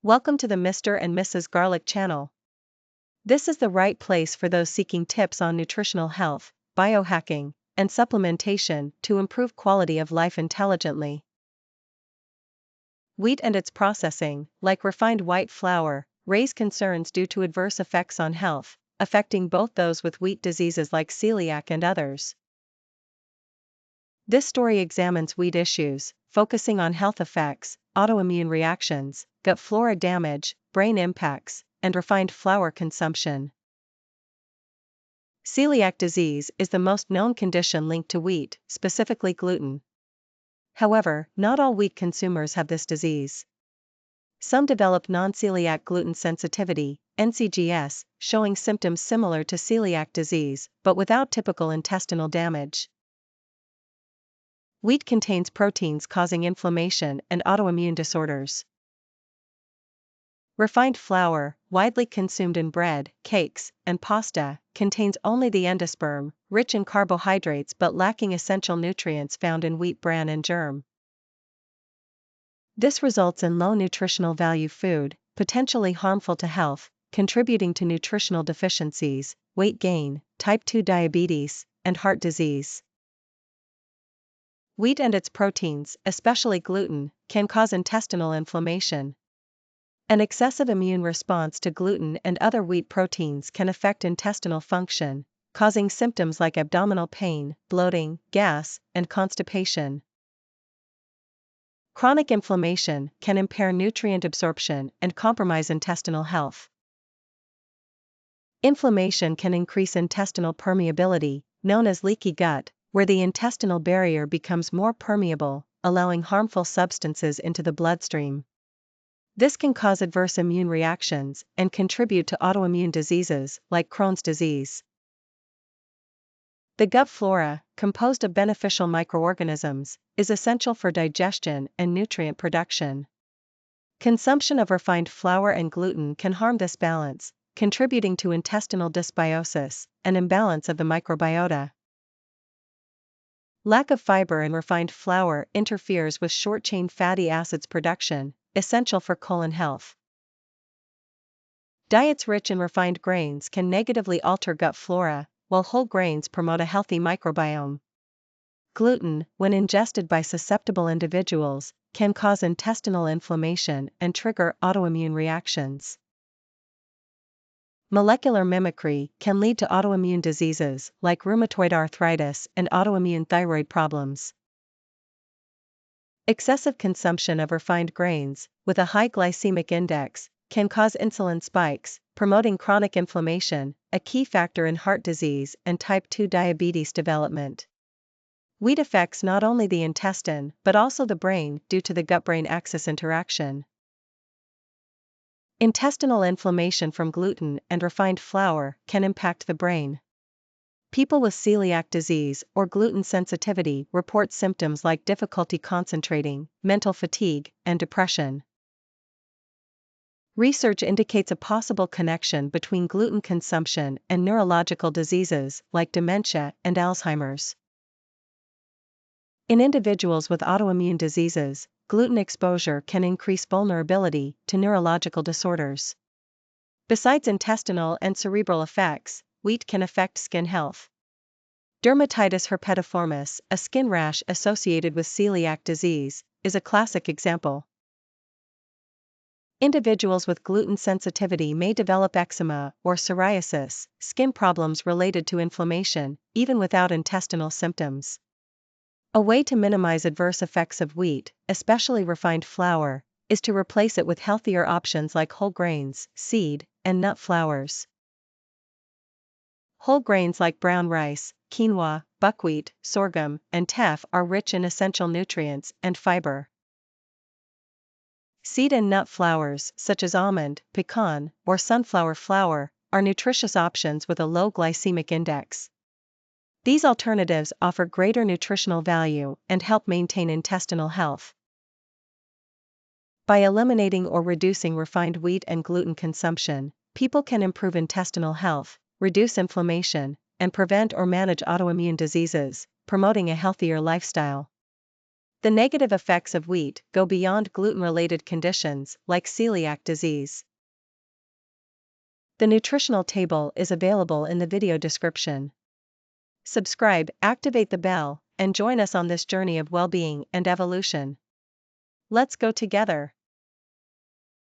Welcome to the Mr. and Mrs. Garlic channel. This is the right place for those seeking tips on nutritional health, biohacking, and supplementation to improve quality of life intelligently. Wheat and its processing, like refined white flour, raise concerns due to adverse effects on health, affecting both those with wheat diseases like celiac and others. This story examines wheat issues, focusing on health effects, autoimmune reactions, gut flora damage, brain impacts, and refined flour consumption. Celiac disease is the most known condition linked to wheat, specifically gluten. However, not all wheat consumers have this disease. Some develop non-celiac gluten sensitivity, NCGS, showing symptoms similar to celiac disease, but without typical intestinal damage. Wheat contains proteins causing inflammation and autoimmune disorders. Refined flour, widely consumed in bread, cakes, and pasta, contains only the endosperm, rich in carbohydrates but lacking essential nutrients found in wheat bran and germ. This results in low nutritional value food, potentially harmful to health, contributing to nutritional deficiencies, weight gain, type 2 diabetes, and heart disease. Wheat and its proteins, especially gluten, can cause intestinal inflammation. An excessive immune response to gluten and other wheat proteins can affect intestinal function, causing symptoms like abdominal pain, bloating, gas, and constipation. Chronic inflammation can impair nutrient absorption and compromise intestinal health. Inflammation can increase intestinal permeability, known as leaky gut, where the intestinal barrier becomes more permeable, allowing harmful substances into the bloodstream. This can cause adverse immune reactions and contribute to autoimmune diseases like Crohn's disease. The gut flora, composed of beneficial microorganisms, is essential for digestion and nutrient production. Consumption of refined flour and gluten can harm this balance, contributing to intestinal dysbiosis, an imbalance of the microbiota. Lack of fiber in refined flour interferes with short-chain fatty acids production, essential for colon health. Diets rich in refined grains can negatively alter gut flora, while whole grains promote a healthy microbiome. Gluten, when ingested by susceptible individuals, can cause intestinal inflammation and trigger autoimmune reactions. Molecular mimicry can lead to autoimmune diseases like rheumatoid arthritis and autoimmune thyroid problems. Excessive consumption of refined grains, with a high glycemic index, can cause insulin spikes, promoting chronic inflammation, a key factor in heart disease and type 2 diabetes development. Wheat affects not only the intestine but also the brain due to the gut-brain axis interaction. Intestinal inflammation from gluten and refined flour can impact the brain. People with celiac disease or gluten sensitivity report symptoms like difficulty concentrating, mental fatigue, and depression. Research indicates a possible connection between gluten consumption and neurological diseases like dementia and Alzheimer's. In individuals with autoimmune diseases, gluten exposure can increase vulnerability to neurological disorders. Besides intestinal and cerebral effects, wheat can affect skin health. Dermatitis herpetiformis, a skin rash associated with celiac disease, is a classic example. Individuals with gluten sensitivity may develop eczema or psoriasis, skin problems related to inflammation, even without intestinal symptoms. A way to minimize adverse effects of wheat, especially refined flour, is to replace it with healthier options like whole grains, seed, and nut flours. Whole grains like brown rice, quinoa, buckwheat, sorghum, and teff are rich in essential nutrients and fiber. Seed and nut flours, such as almond, pecan, or sunflower flour, are nutritious options with a low glycemic index. These alternatives offer greater nutritional value and help maintain intestinal health. By eliminating or reducing refined wheat and gluten consumption, people can improve intestinal health, reduce inflammation, and prevent or manage autoimmune diseases, promoting a healthier lifestyle. The negative effects of wheat go beyond gluten-related conditions like celiac disease. The nutritional table is available in the video description. Subscribe, activate the bell, and join us on this journey of well-being and evolution. Let's go together.